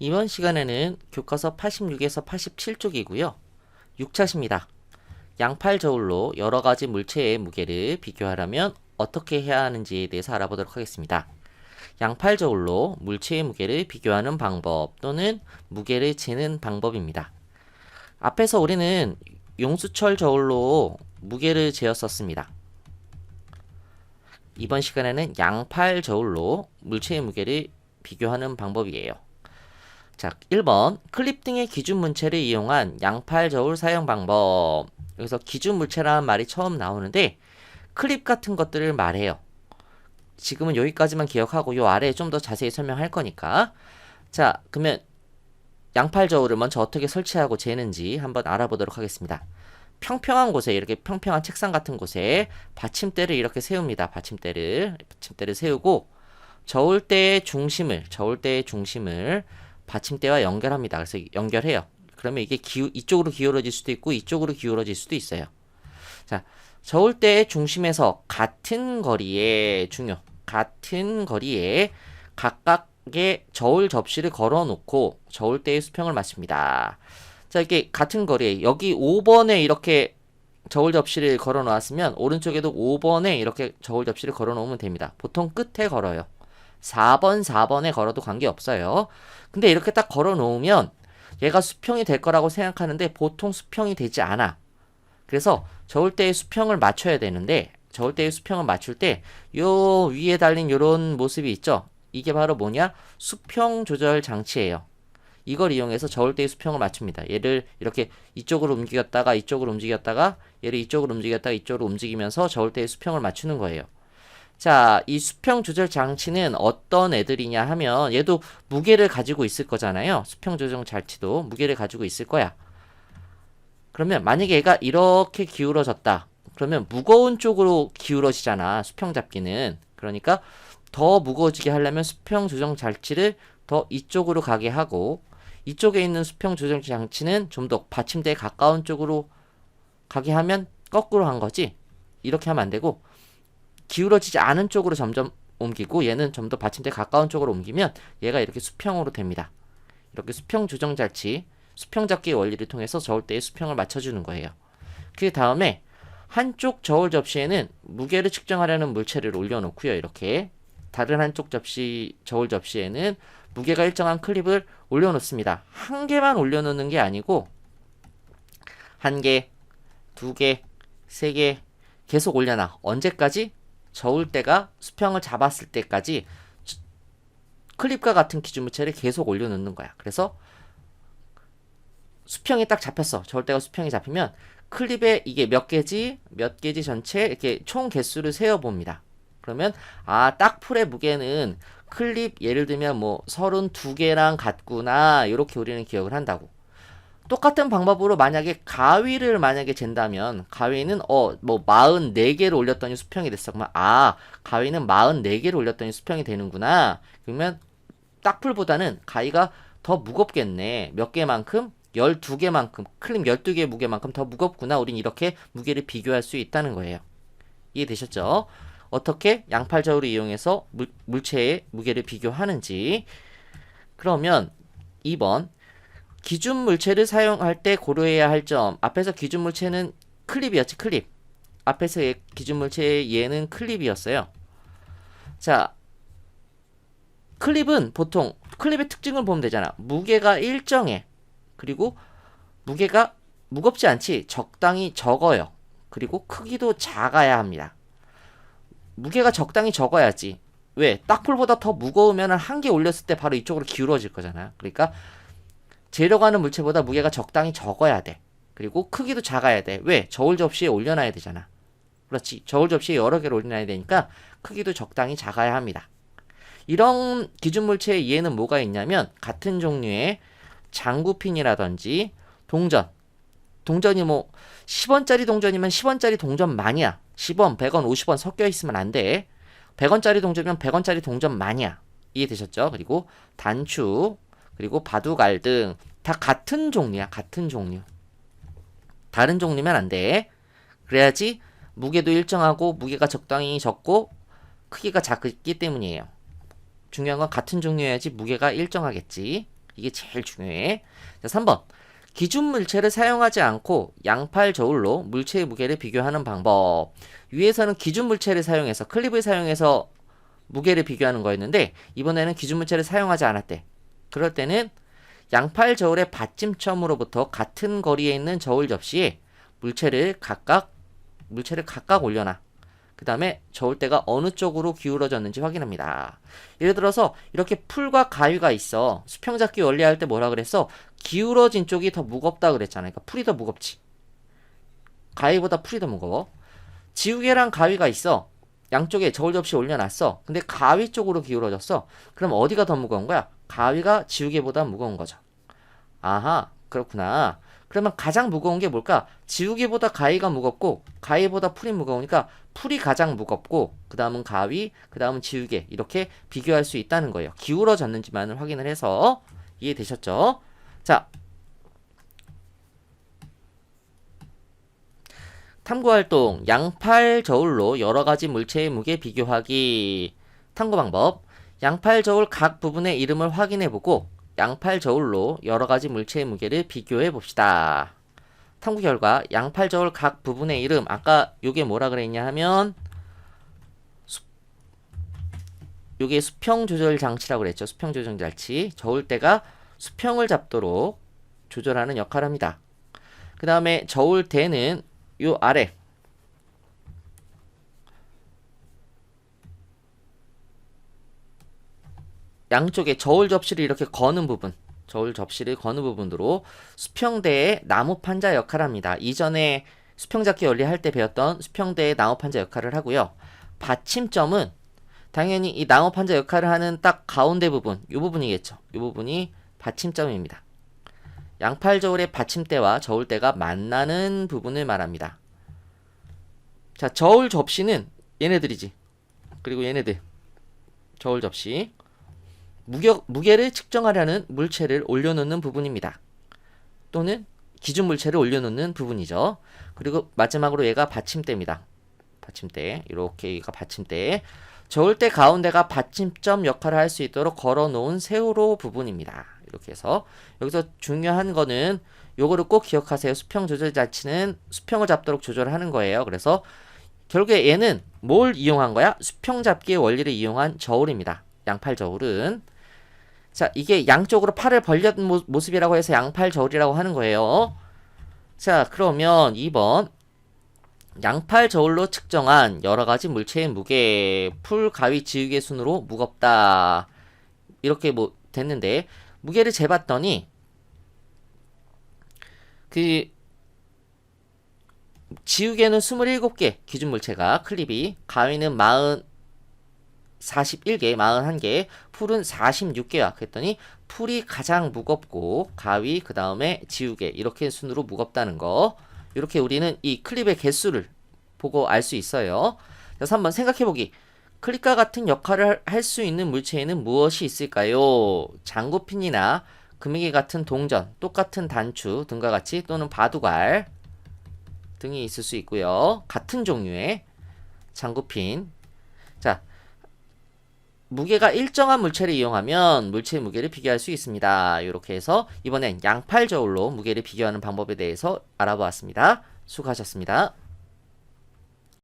이번 시간에는 교과서 86에서 87쪽이고요. 6차시입니다. 양팔 저울로 여러 가지 물체의 무게를 비교하려면 어떻게 해야 하는지에 대해서 알아보도록 하겠습니다. 양팔 저울로 물체의 무게를 비교하는 방법 또는 무게를 재는 방법입니다. 앞에서 우리는 용수철 저울로 무게를 재었었습니다. 이번 시간에는 양팔 저울로 물체의 무게를 비교하는 방법이에요. 자, 1번 클립 등의 기준 물체를 이용한 양팔 저울 사용 방법. 여기서 기준 물체라는 말이 처음 나오는데 클립 같은 것들을 말해요. 지금은 여기까지만 기억하고 요 아래에 좀 더 자세히 설명할 거니까. 자, 그러면 양팔 저울을 먼저 어떻게 설치하고 재는지 한번 알아보도록 하겠습니다. 평평한 곳에, 이렇게 평평한 책상 같은 곳에 받침대를 이렇게 세웁니다. 받침대를 세우고 저울대의 중심을 받침대와 연결합니다. 그래서 연결해요. 그러면 이게 이쪽으로 기울어질 수도 있고 이쪽으로 기울어질 수도 있어요. 자, 저울대의 중심에서 같은 거리에 각각의 저울 접시를 걸어 놓고 저울대의 수평을 맞춥니다. 자, 이게 같은 거리에 여기 5번에 이렇게 저울 접시를 걸어 놓았으면 오른쪽에도 5번에 이렇게 저울 접시를 걸어 놓으면 됩니다. 보통 끝에 걸어요. 4번에 걸어도 관계없어요. 근데 이렇게 딱 걸어 놓으면 얘가 수평이 될 거라고 생각하는데 보통 수평이 되지 않아. 그래서 저울대의 수평을 맞춰야 되는데 저울대의 수평을 맞출 때 요 위에 달린 요런 모습이 있죠. 이게 바로 뭐냐? 수평 조절 장치예요. 이걸 이용해서 저울대의 수평을 맞춥니다. 얘를 이렇게 이쪽으로 움직였다가 얘를 이쪽으로 움직이면서 저울대의 수평을 맞추는 거예요. 자, 이 수평 조절 장치는 어떤 애들이냐 하면 얘도 무게를 가지고 있을 거잖아요. 수평 조절 장치도 무게를 가지고 있을 거야. 그러면 만약에 얘가 이렇게 기울어졌다. 그러면 무거운 쪽으로 기울어지잖아. 수평 잡기는. 그러니까 더 무거워지게 하려면 수평 조정 장치를 더 이쪽으로 가게 하고 이쪽에 있는 수평 조정 장치는 좀 더 받침대에 가까운 쪽으로 가게 하면 거꾸로 한 거지. 이렇게 하면 안 되고 기울어지지 않은 쪽으로 점점 옮기고 얘는 좀 더 받침대에 가까운 쪽으로 옮기면 얘가 이렇게 수평으로 됩니다. 이렇게 수평 조정 장치, 수평 잡기의 원리를 통해서 저울대의 수평을 맞춰주는 거예요. 그 다음에 한쪽 저울 접시에는 무게를 측정하려는 물체를 올려놓고요. 이렇게 다른 한쪽 저울 접시에는 무게가 일정한 클립을 올려놓습니다. 한 개만 올려놓는 게 아니고 한 개, 두 개, 세 개 계속 올려놔. 언제까지? 저울대가 수평을 잡았을 때까지 클립과 같은 기준 물체를 계속 올려놓는 거야. 그래서 수평이 딱 잡혔어. 저울대가 수평이 잡히면 클립에 이게 몇 개지 전체 이렇게 총 개수를 세어봅니다. 그러면 딱풀의 무게는 클립 예를 들면 뭐 32개랑 같구나 이렇게 우리는 기억을 한다고. 똑같은 방법으로 만약에 가위를 잰다면 가위는 뭐 44개를 올렸더니 수평이 됐어. 그러면 가위는 44개를 올렸더니 수평이 되는구나. 그러면 딱풀보다는 가위가 더 무겁겠네. 몇 개만큼? 12개만큼, 클립 12개의 무게만큼 더 무겁구나. 우린 이렇게 무게를 비교할 수 있다는 거예요. 이해되셨죠? 어떻게 양팔 저울을 이용해서 물체의 무게를 비교하는지. 그러면 2번 기준 물체를 사용할 때 고려해야 할 점. 앞에서 기준 물체는 클립이었지. 클립. 앞에서 기준 물체의 얘는 클립이었어요. 자, 클립은 보통 클립의 특징을 보면 되잖아. 무게가 일정해. 그리고 무게가 무겁지 않지. 적당히 적어요. 그리고 크기도 작아야 합니다. 무게가 적당히 적어야지. 왜? 딱풀보다 더 무거우면 한 개 올렸을 때 바로 이쪽으로 기울어질 거잖아요. 그러니까 재려가는 물체보다 무게가 적당히 적어야 돼. 그리고 크기도 작아야 돼. 왜? 저울 접시에 올려놔야 되잖아. 그렇지. 저울 접시에 여러 개를 올려놔야 되니까 크기도 적당히 작아야 합니다. 이런 기준 물체의 이해는 뭐가 있냐면 같은 종류의 장구핀이라든지 동전이 뭐 10원짜리 동전이면 10원짜리 동전만이야. 10원, 100원, 50원 섞여 있으면 안 돼. 100원짜리 동전이면 100원짜리 동전만이야. 이해되셨죠? 그리고 단추, 그리고 바둑알 등 다 같은 종류야. 같은 종류. 다른 종류면 안 돼. 그래야지 무게도 일정하고 무게가 적당히 적고 크기가 작기 때문이에요. 중요한 건 같은 종류여야지 무게가 일정하겠지. 이게 제일 중요해. 자, 3번. 기준 물체를 사용하지 않고 양팔 저울로 물체의 무게를 비교하는 방법. 위에서는 기준 물체를 사용해서 클립을 사용해서 무게를 비교하는 거였는데 이번에는 기준 물체를 사용하지 않았대. 그럴 때는 양팔 저울의 받침점으로부터 같은 거리에 있는 저울 접시에 물체를 각각 올려놔. 그 다음에 저울대가 어느 쪽으로 기울어졌는지 확인합니다. 예를 들어서 이렇게 풀과 가위가 있어. 수평잡기 원리 할 때 뭐라 그랬어? 기울어진 쪽이 더 무겁다 그랬잖아. 그러니까 풀이 더 무겁지. 가위보다 풀이 더 무거워. 지우개랑 가위가 있어. 양쪽에 저울 접시 올려놨어. 근데 가위 쪽으로 기울어졌어. 그럼 어디가 더 무거운 거야? 가위가 지우개보다 무거운 거죠. 아하, 그렇구나. 그러면 가장 무거운 게 뭘까? 지우개보다 가위가 무겁고 가위보다 풀이 무거우니까 풀이 가장 무겁고 그 다음은 가위, 그 다음은 지우개 이렇게 비교할 수 있다는 거예요. 기울어졌는지만을 확인을 해서. 이해되셨죠? 자, 탐구활동 양팔 저울로 여러가지 물체의 무게 비교하기. 탐구 방법. 양팔 저울 각 부분의 이름을 확인해보고 양팔 저울로 여러가지 물체의 무게를 비교해 봅시다. 탐구 결과 양팔 저울 각 부분의 이름, 아까 요게 뭐라 그랬냐 하면 요게 수평 조절 장치라고 그랬죠. 수평 조절 장치. 저울대가 수평을 잡도록 조절하는 역할을 합니다. 그 다음에 저울대는 요 아래 양쪽에 저울 접시를 이렇게 거는 부분, 저울 접시를 거는 부분으로 수평대의 나무 판자 역할을 합니다. 이전에 수평잡기 원리 할 때 배웠던 수평대의 나무 판자 역할을 하고요. 받침점은 당연히 이 나무 판자 역할을 하는 딱 가운데 부분, 이 부분이겠죠. 이 부분이 받침점입니다. 양팔 저울의 받침대와 저울대가 만나는 부분을 말합니다. 자, 저울 접시는 얘네들이지. 그리고 얘네들. 저울 접시. 무게를 측정하려는 물체를 올려놓는 부분입니다. 또는 기준 물체를 올려놓는 부분이죠. 그리고 마지막으로 얘가 받침대입니다. 받침대. 이렇게 얘가 받침대. 저울대 가운데가 받침점 역할을 할 수 있도록 걸어놓은 세우로 부분입니다. 이렇게 해서 여기서 중요한 거는 요거를 꼭 기억하세요. 수평 조절 장치는 수평을 잡도록 조절을 하는 거예요. 그래서 결국에 얘는 뭘 이용한 거야? 수평 잡기의 원리를 이용한 저울입니다. 양팔 저울은. 자, 이게 양쪽으로 팔을 벌린 모습이라고 해서 양팔 저울이라고 하는 거예요. 자, 그러면 2번. 양팔 저울로 측정한 여러가지 물체의 무게, 풀, 가위, 지우개 순으로 무겁다. 이렇게 뭐 됐는데 무게를 재봤더니 그 지우개는 27개 기준 물체가 클립이, 가위는 41개, 41개, 풀은 46개야. 그랬더니 풀이 가장 무겁고 가위, 그 다음에 지우개 이렇게 순으로 무겁다는 거. 이렇게 우리는 이 클립의 개수를 보고 알 수 있어요. 자, 3번 생각해보기. 클립과 같은 역할을 할 수 있는 물체에는 무엇이 있을까요? 장구핀이나 금이개 같은 동전, 똑같은 단추 등과 같이, 또는 바둑알 등이 있을 수 있고요. 같은 종류의 장구핀. 자, 무게가 일정한 물체를 이용하면 물체의 무게를 비교할 수 있습니다. 이렇게 해서 이번엔 양팔 저울로 무게를 비교하는 방법에 대해서 알아보았습니다. 수고하셨습니다.